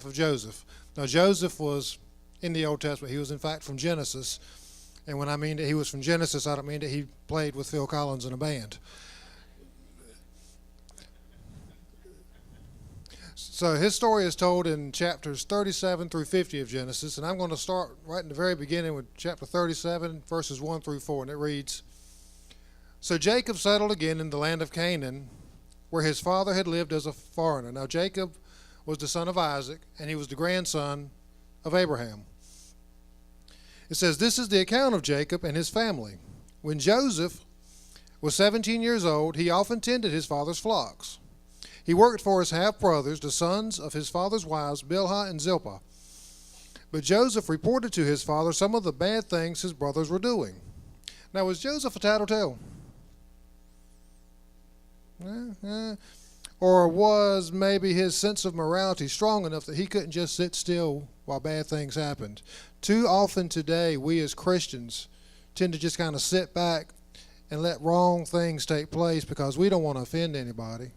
life of Joseph. Now, Joseph was in the Old Testament. He was, in fact, from Genesis. And when I mean that he was from Genesis, I don't mean that he played with Phil Collins in a band. So his story is told in chapters 37 through 50 of Genesis, and I'm going to start right in the very beginning with chapter 37, verses 1 through 4, and it reads, So Jacob settled again in the land of Canaan, where his father had lived as a foreigner. Now Jacob was the son of Isaac, and he was the grandson of Abraham. It says, This is the account of Jacob and his family. When Joseph was 17 years old, he often tended his father's flocks. He worked for his half-brothers, the sons of his father's wives, Bilhah and Zilpah. But Joseph reported to his father some of the bad things his brothers were doing. Now, was Joseph a tattletale? Or was maybe his sense of morality strong enough that he couldn't just sit still while bad things happened? Too often today, we as Christians tend to just kind of sit back and let wrong things take place because we don't want to offend anybody.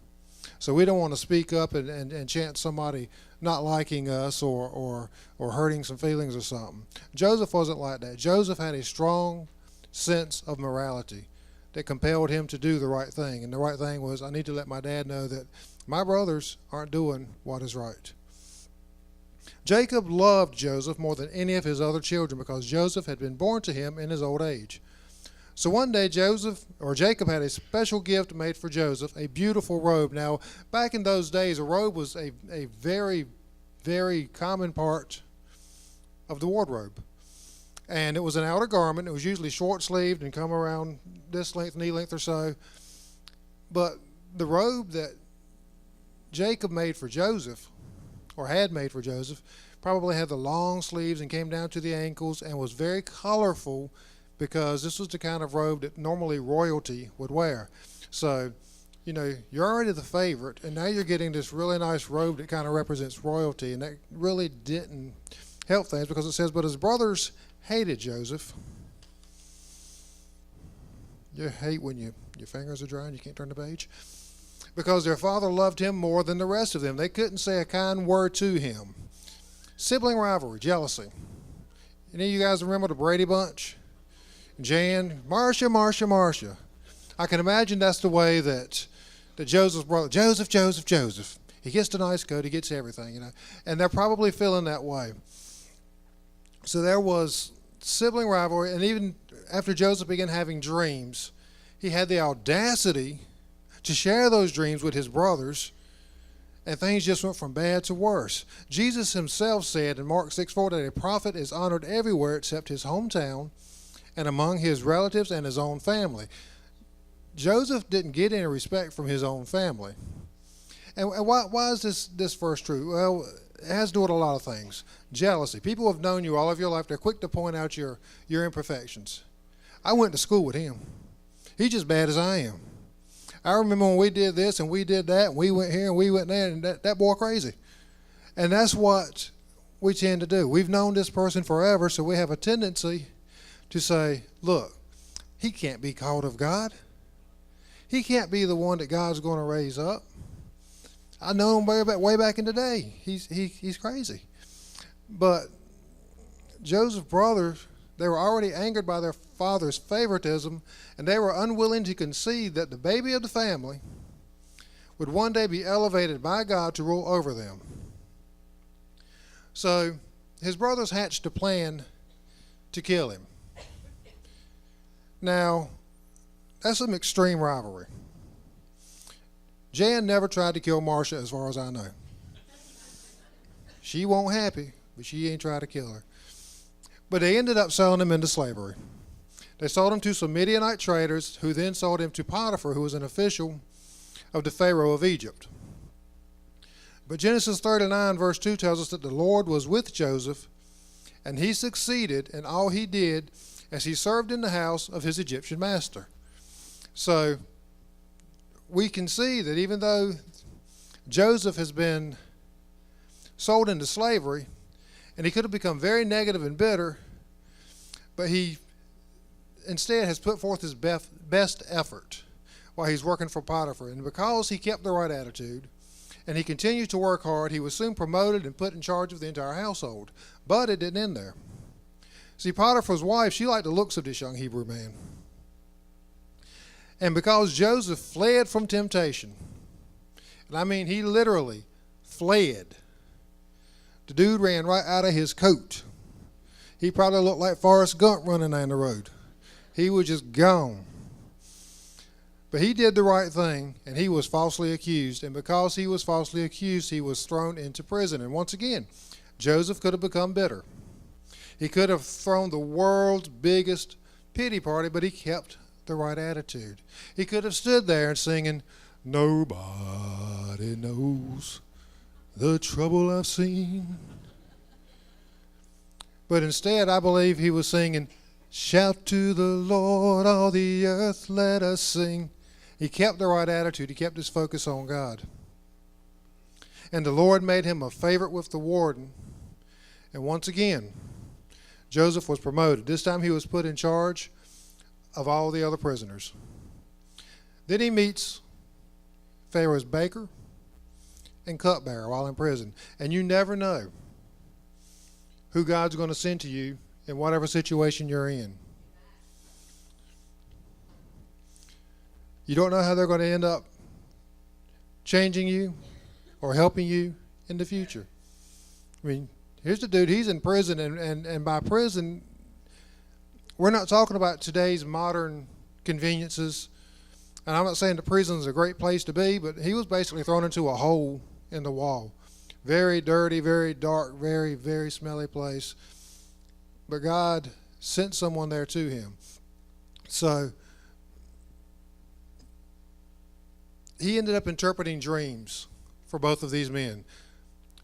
So we don't want to speak up and chance somebody not liking us or hurting some feelings or something. Joseph wasn't like that. Joseph had a strong sense of morality that compelled him to do the right thing. And the right thing was, I need to let my dad know that my brothers aren't doing what is right. Jacob loved Joseph more than any of his other children because Joseph had been born to him in his old age. So one day Jacob had a special gift made for Joseph, a beautiful robe. Now, back in those days, a robe was a very, very common part of the wardrobe. And it was an outer garment. It was usually short-sleeved and come around this length, knee length or so. But the robe that Jacob made for Joseph, or had made for Joseph, probably had the long sleeves and came down to the ankles and was very colorful, because this was the kind of robe that normally royalty would wear. So, you're already the favorite, and now you're getting this really nice robe that kind of represents royalty, and that really didn't help things because it says, but his brothers hated Joseph. You hate when your fingers are dry and you can't turn the page. Because their father loved him more than the rest of them. They couldn't say a kind word to him. Sibling rivalry, jealousy. Any of you guys remember the Brady Bunch? Jan, Marcia. I can imagine that's the way that Joseph's brother, Joseph. He gets the nice coat, he gets everything, And they're probably feeling that way. So there was sibling rivalry, and even after Joseph began having dreams, he had the audacity to share those dreams with his brothers, and things just went from bad to worse. Jesus himself said in Mark 6:4 that a prophet is honored everywhere except his hometown and among his relatives and his own family. Joseph didn't get any respect from his own family. And why is this verse true? Well, it has to do with a lot of things. Jealousy. People have known you all of your life. They're quick to point out your imperfections. I went to school with him. He's just bad as I am. I remember when we did this and we did that and we went here and we went there, and that boy crazy. And that's what we tend to do. We've known this person forever, so we have a tendency to say, look, he can't be called of God. He can't be the one that God's going to raise up. I know him way back in the day. He's crazy. But Joseph's brothers, they were already angered by their father's favoritism, and they were unwilling to concede that the baby of the family would one day be elevated by God to rule over them. So his brothers hatched a plan to kill him. Now, that's some extreme rivalry. Jan never tried to kill Marcia, as far as I know. She won't happy, but she ain't tried to kill her. But they ended up selling him into slavery. They sold him to some Midianite traders, who then sold him to Potiphar, who was an official of the Pharaoh of Egypt. But Genesis 39, verse 2 tells us that the Lord was with Joseph, and he succeeded in all he did as he served in the house of his Egyptian master. So we can see that even though Joseph has been sold into slavery, and he could have become very negative and bitter, but he instead has put forth his best effort while he's working for Potiphar. And because he kept the right attitude, and he continued to work hard. He was soon promoted and put in charge of the entire household. But it didn't end there. See, Potiphar's wife, she liked the looks of this young Hebrew man. And because Joseph fled from temptation, and I mean he literally fled, the dude ran right out of his coat. He probably looked like Forrest Gump running down the road. He was just gone. But he did the right thing, and he was falsely accused. And because he was falsely accused, he was thrown into prison. And once again, Joseph could have become bitter. He could have thrown the world's biggest pity party, but he kept the right attitude. He could have stood there and singing, "Nobody knows the trouble I've seen." But instead, I believe he was singing, "Shout to the Lord, all the earth, let us sing." He kept the right attitude. He kept his focus on God. And the Lord made him a favorite with the warden. And once again, Joseph was promoted. This time he was put in charge of all the other prisoners. Then he meets Pharaoh's baker and cupbearer while in prison. And you never know who God's going to send to you in whatever situation you're in. You don't know how they're going to end up changing you or helping you in the future. I mean, here's the dude, he's in prison, and by prison, we're not talking about today's modern conveniences. And I'm not saying the prison is a great place to be, but he was basically thrown into a hole in the wall. Very dirty, very dark, very, very smelly place. But God sent someone there to him. So he ended up interpreting dreams for both of these men.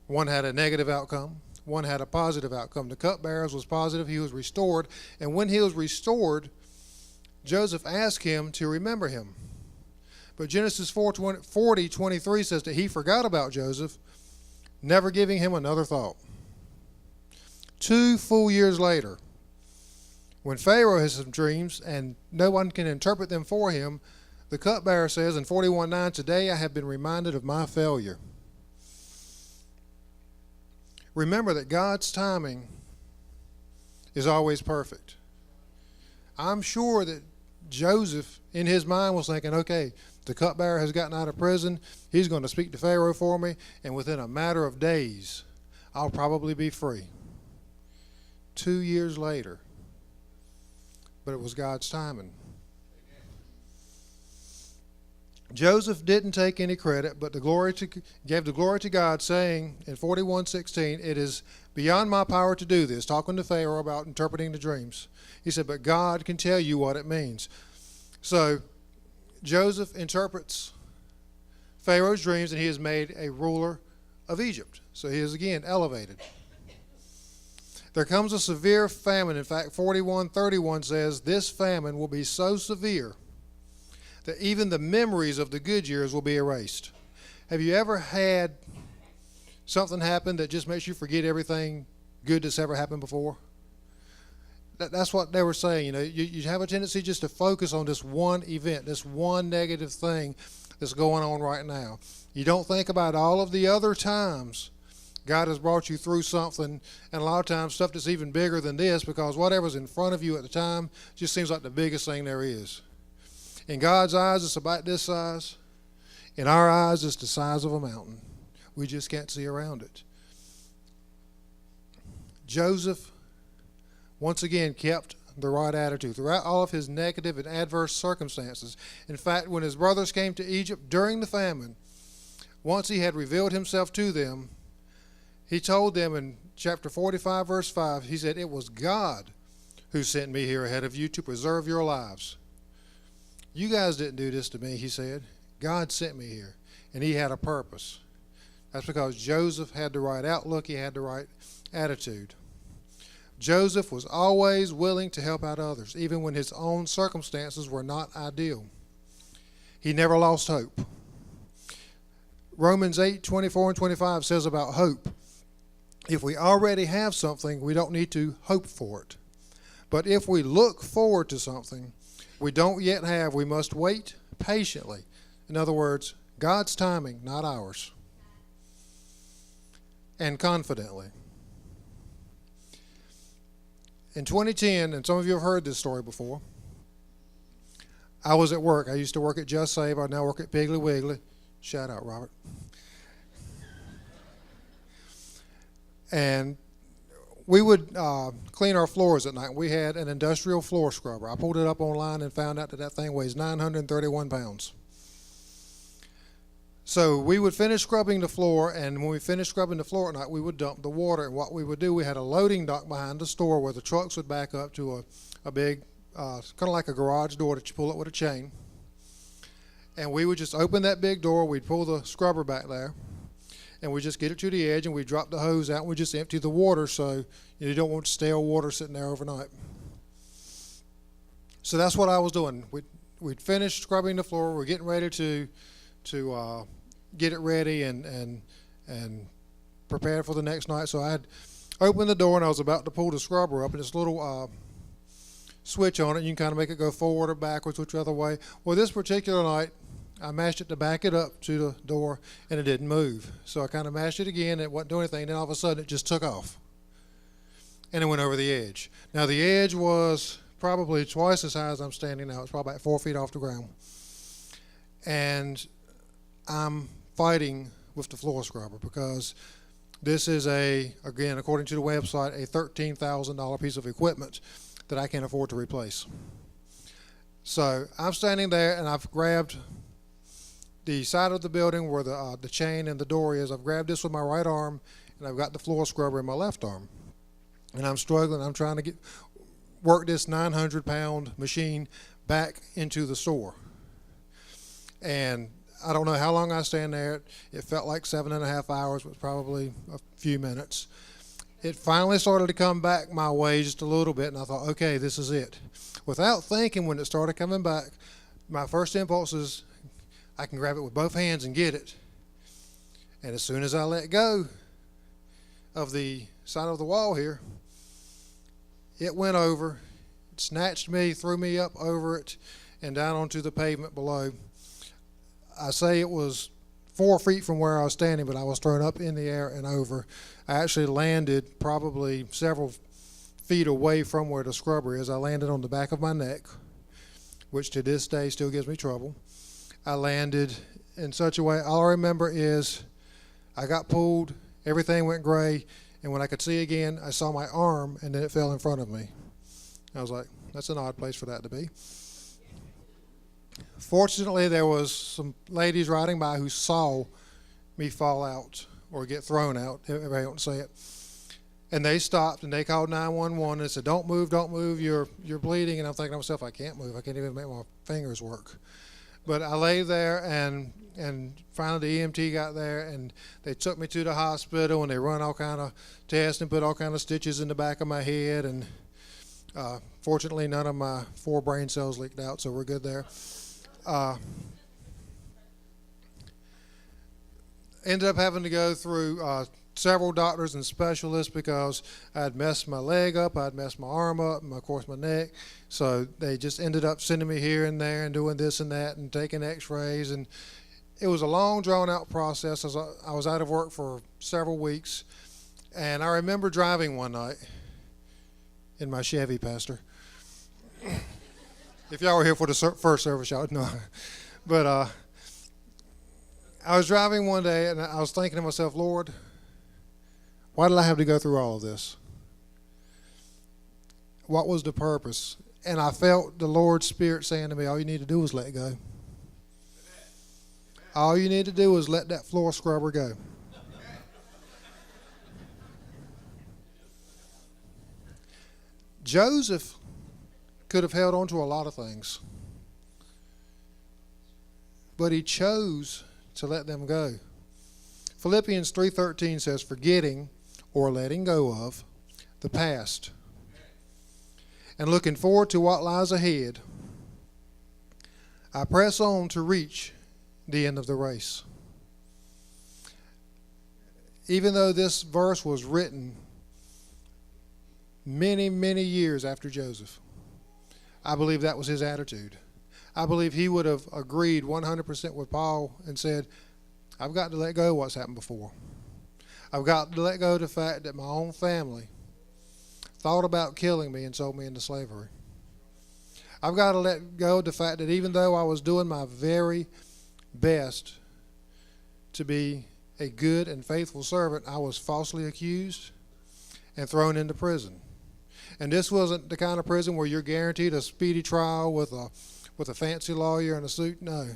One had a negative outcome. One had a positive outcome. The cupbearer was positive. He was restored. And when he was restored, Joseph asked him to remember him. But Genesis 40:23 says that he forgot about Joseph, never giving him another thought. 2 full years later, when Pharaoh has some dreams and no one can interpret them for him, the cupbearer says in 41:9, "Today I have been reminded of my failure." Remember that God's timing is always perfect. I'm sure that Joseph, in his mind, was thinking, okay, the cupbearer has gotten out of prison. He's going to speak to Pharaoh for me, and within a matter of days, I'll probably be free. 2 years later, but it was God's timing. Joseph didn't take any credit, but gave the glory to God, saying in 41:16, "It is beyond my power to do this," talking to Pharaoh about interpreting the dreams. He said, "But God can tell you what it means." So Joseph interprets Pharaoh's dreams, and he is made a ruler of Egypt. So he is again elevated. There comes a severe famine. In fact, 41:31 says, "This famine will be so severe that even the memories of the good years will be erased." Have you ever had something happen that just makes you forget everything good that's ever happened before? That's what they were saying. You know, you have a tendency just to focus on this one event, this one negative thing that's going on right now. You don't think about all of the other times God has brought you through something, and a lot of times stuff that's even bigger than this, because whatever's in front of you at the time just seems like the biggest thing there is. In God's eyes, it's about this size. In our eyes, it's the size of a mountain. We just can't see around it. Joseph, once again, kept the right attitude throughout all of his negative and adverse circumstances. In fact, when his brothers came to Egypt during the famine, once he had revealed himself to them, he told them in chapter 45, verse 5, he said, "It was God who sent me here ahead of you to preserve your lives. You guys didn't do this to me," he said. "God sent me here, and he had a purpose." That's because Joseph had the right outlook. He had the right attitude. Joseph was always willing to help out others, even when his own circumstances were not ideal. He never lost hope. Romans 8:24 and 25 says about hope, "If we already have something, we don't need to hope for it. But if we look forward to something we don't yet have, we must wait patiently." In other words, God's timing, not ours. and confidently. In 2010, and some of you have heard this story before, I was at work. I used to work at Just Save. I now work at Piggly Wiggly. Shout out, Robert. And we would clean our floors at night. We had an industrial floor scrubber. I pulled it up online and found out that that thing weighs 931 pounds. So we would finish scrubbing the floor, and when we finished scrubbing the floor at night, we would dump the water. And what we would do, we had a loading dock behind the store where the trucks would back up to a big, kind of like a garage door that you pull up with a chain. And we would just open that big door. We'd pull the scrubber back there, and we just get it to the edge, and we drop the hose out, and we just empty the water so you don't want stale water sitting there overnight. So that's what I was doing. We'd finished scrubbing the floor. We're getting ready to get it ready and prepare for the next night. So I had opened the door, and I was about to pull the scrubber up, and this little switch on it. You can kind of make it go forward or backwards, whichever way. Well, this particular night, I mashed it to back it up to the door, and it didn't move. So I kind of mashed it again, and it wasn't doing anything. And then all of a sudden, it just took off, and it went over the edge. Now, the edge was probably twice as high as I'm standing now. It's probably about 4 feet off the ground. And I'm fighting with the floor scrubber because this is again, according to the website, a $13,000 piece of equipment that I can't afford to replace. So I'm standing there, and I've grabbed the side of the building where the chain and the door is. I've grabbed this with my right arm, and I've got the floor scrubber in my left arm. And I'm struggling. I'm trying to work this 900-pound machine back into the store. And I don't know how long I stand there. It felt like 7.5 hours, but probably a few minutes. It finally started to come back my way just a little bit, and I thought, okay, this is it. Without thinking, when it started coming back, my first impulse is, I can grab it with both hands and get it. And as soon as I let go of the side of the wall here, it went over, it snatched me, threw me up over it, and down onto the pavement below. I say it was 4 feet from where I was standing, but I was thrown up in the air and over. I actually landed probably several feet away from where the scrubber is. I landed on the back of my neck, which to this day still gives me trouble. I landed in such a way, all I remember is I got pulled, everything went gray, and when I could see again, I saw my arm, and then it fell in front of me. I was like, that's an odd place for that to be. Fortunately, there was some ladies riding by who saw me fall out or get thrown out, if I don't say it. And they stopped, and they called 911 and said, don't move, you're bleeding. And I'm thinking to myself, I can't move. I can't even make my fingers work. But I lay there, and finally the EMT got there, and they took me to the hospital, and they run all kind of tests and put all kind of stitches in the back of my head. And fortunately, none of my 4 brain cells leaked out, so we're good there. Ended up having to go through several doctors and specialists because I'd messed my leg up, I'd messed my arm up, and of course my neck. So they just ended up sending me here and there and doing this and that and taking x-rays. And it was a long, drawn-out process. I was out of work for several weeks. And I remember driving one night in my Chevy, Pastor. If y'all were here for the first service, y'all would know. But I was driving one day, and I was thinking to myself, Lord, why did I have to go through all of this? What was the purpose? And I felt the Lord's Spirit saying to me, all you need to do is let go. All you need to do is let that floor scrubber go. Joseph could have held on to a lot of things, but he chose to let them go. Philippians 3:13 says, forgetting or letting go of the past and looking forward to what lies ahead, I press on to reach the end of the race. Even though this verse was written many, many years after Joseph, I believe that was his attitude. I believe he would have agreed 100% with Paul and said, I've got to let go of what's happened before. I've got to let go of the fact that my own family thought about killing me and sold me into slavery. I've got to let go of the fact that even though I was doing my very best to be a good and faithful servant, I was falsely accused and thrown into prison. And this wasn't the kind of prison where you're guaranteed a speedy trial with a fancy lawyer in a suit. No.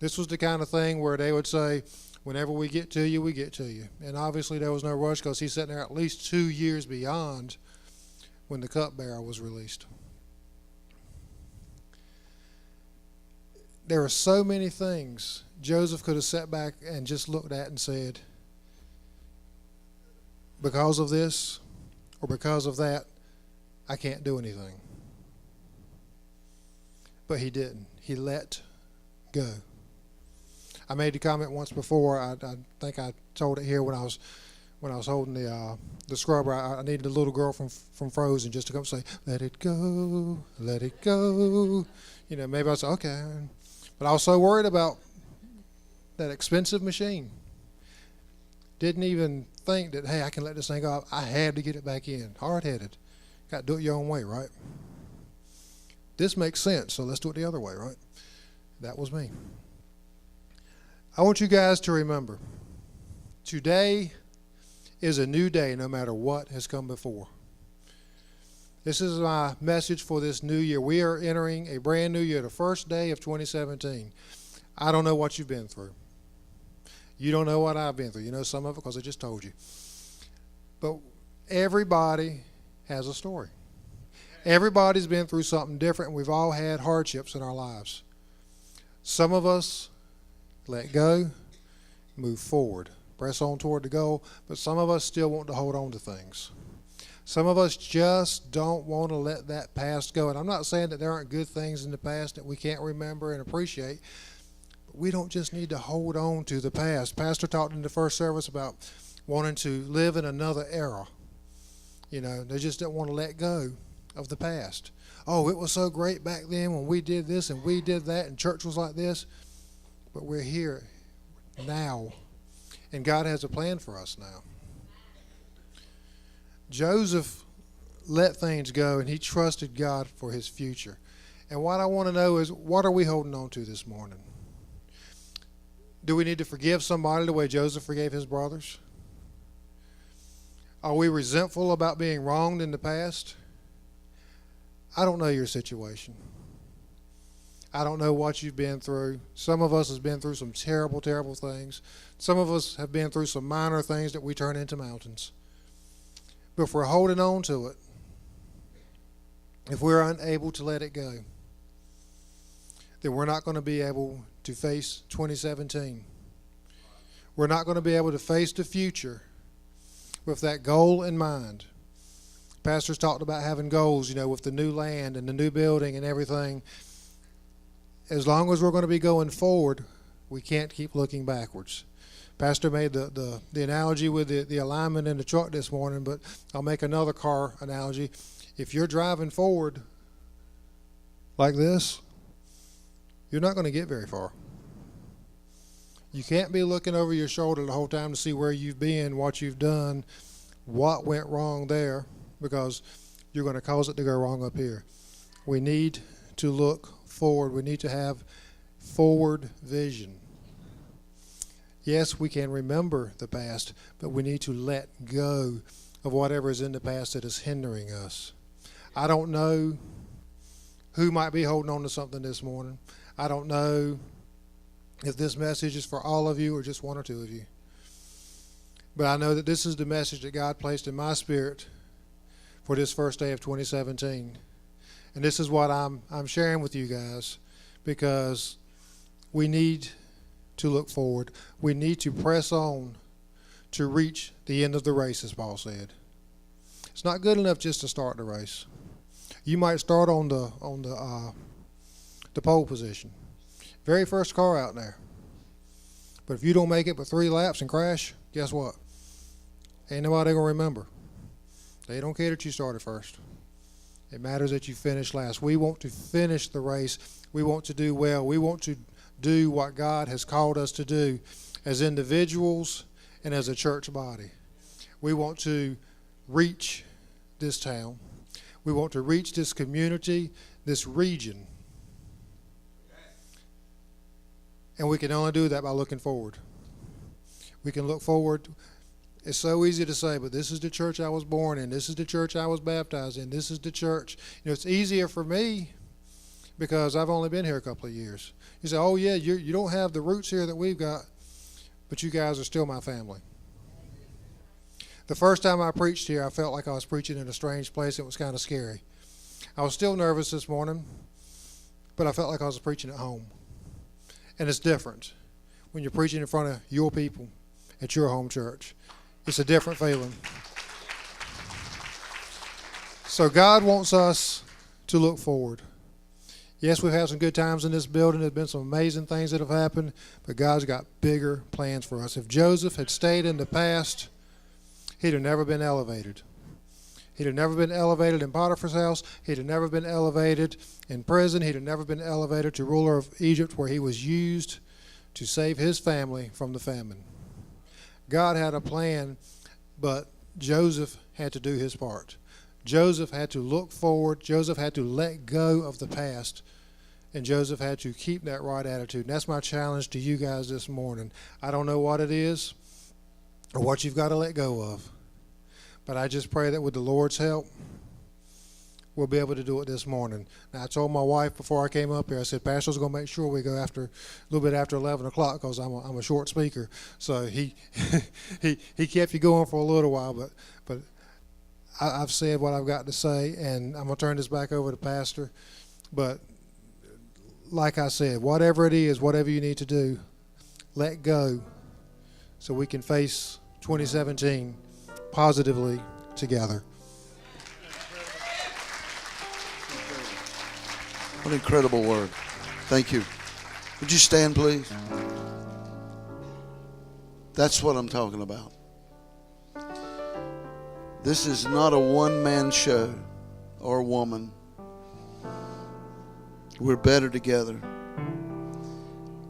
This was the kind of thing where they would say, whenever we get to you, we get to you. And obviously there was no rush because he's sitting there at least 2 years beyond when the cupbearer was released. There are so many things Joseph could have sat back and just looked at and said, because of this or because of that, I can't do anything. But he didn't. He let go. I made the comment once before. I think I told it here when I was holding the scrubber. I needed a little girl from Frozen just to come say, "Let it go, let it go." You know, maybe I said, okay. But I was so worried about that expensive machine. Didn't even think that, hey, I can let this thing go. I had to get it back in. Hard-headed. Got to do it your own way, right? This makes sense, so let's do it the other way, right? That was me. I want you guys to remember, today is a new day no matter what has come before. This is my message for this new year. We are entering a brand new year, the first day of 2017. I don't know what you've been through. You don't know what I've been through. You know some of it because I just told you. But everybody has a story. Everybody's been through something different, and we've all had hardships in our lives. Some of us let go, move forward, press on toward the goal, but some of us still want to hold on to things. Some of us just don't want to let that past go. And I'm not saying that there aren't good things in the past that we can't remember and appreciate, but we don't just need to hold on to the past. Pastor talked in the first service about wanting to live in another era. You know, they just don't want to let go of the past. Oh, it was so great back then when we did this and we did that and church was like this. But we're here now, and God has a plan for us now. Joseph let things go, and he trusted God for his future. And what I want to know is, what are we holding on to this morning? Do we need to forgive somebody the way Joseph forgave his brothers? Are we resentful about being wronged in the past? I don't know your situation. I don't know what you've been through. Some of us have been through some terrible, terrible things. Some of us have been through some minor things that we turn into mountains. But if we're holding on to it, if we're unable to let it go, then we're not going to be able to face 2017. We're not going to be able to face the future with that goal in mind. Pastors talked about having goals, you know, with the new land and the new building and everything. As long as we're going to be going forward, we can't keep looking backwards. Pastor made the analogy with the alignment in the truck this morning, but I'll make another car analogy. If you're driving forward like this, you're not going to get very far. You can't be looking over your shoulder the whole time to see where you've been, what you've done, what went wrong there, because you're going to cause it to go wrong up here. We need to look forward. We need to have forward vision. Yes, we can remember the past, but we need to let go of whatever is in the past that is hindering us. I don't know who might be holding on to something this morning. I don't know if this message is for all of you or just one or two of you. But I know that this is the message that God placed in my spirit for this first day of 2017. And this is what I'm sharing with you guys, because we need to look forward. We need to press on to reach the end of the race, as Paul said. It's not good enough just to start the race. You might start on the pole position, very first car out there. But if you don't make it but 3 laps and crash, guess what? Ain't nobody gonna remember. They don't care that you started first. It matters that you finish last. We want to finish the race. We want to do well. We want to do what God has called us to do as individuals and as a church body. We want to reach this town. We want to reach this community, this region. And we can only do that by looking forward. We can look forward. It's so easy to say, but this is the church I was born in. This is the church I was baptized in. This is the church. It's easier for me because I've only been here a couple of years. You say, oh, yeah, you don't have the roots here that we've got, but you guys are still my family. The first time I preached here, I felt like I was preaching in a strange place. It was kind of scary. I was still nervous this morning, but I felt like I was preaching at home. And it's different when you're preaching in front of your people at your home church. It's a different feeling. So God wants us to look forward. Yes, we've had some good times in this building. There's been some amazing things that have happened, but God's got bigger plans for us. If Joseph had stayed in the past, he'd have never been elevated. He'd have never been elevated in Potiphar's house. He'd have never been elevated in prison. He'd have never been elevated to ruler of Egypt, where he was used to save his family from the famine. God had a plan, but Joseph had to do his part. Joseph had to look forward. Joseph had to let go of the past. And Joseph had to keep that right attitude. And that's my challenge to you guys this morning. I don't know what it is or what you've got to let go of. But I just pray that with the Lord's help, we'll be able to do it this morning. Now, I told my wife before I came up here, I said, Pastor's going to make sure we go after a little bit after 11 o'clock because I'm a short speaker. So he kept you going for a little while, but I've said what I've got to say, and I'm going to turn this back over to Pastor. But like I said, whatever it is, whatever you need to do, let go so we can face 2017 positively together. What an incredible word. Thank you. Would you stand, please? That's what I'm talking about. This is not a one-man show or woman. We're better together.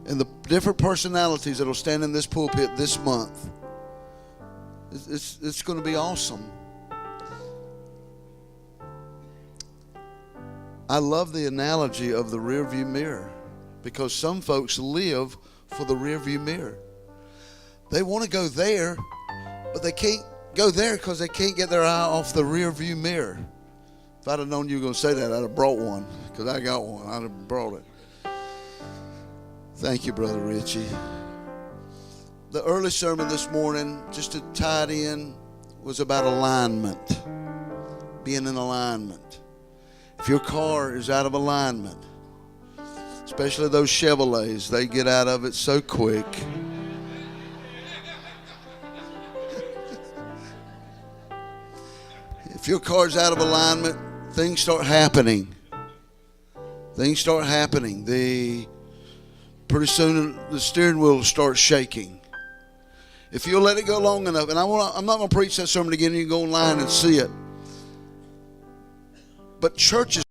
And the different personalities that will stand in this pulpit this month, it's going to be awesome. I love the analogy of the rearview mirror because some folks live for the rearview mirror. They want to go there, but they can't go there because they can't get their eye off the rearview mirror. If I'd have known you were going to say that, I'd have brought one because I got one. I'd have brought it. Thank you, Brother Richie. The early sermon this morning, just to tie it in, was about alignment, being in alignment. If your car is out of alignment, especially those Chevrolets, they get out of it so quick. If your car's out of alignment, things start happening. Things start happening. Pretty soon the steering wheel will start shaking. If you'll let it go long enough, and I'm not going to preach that sermon again, you can go online and see it. But churches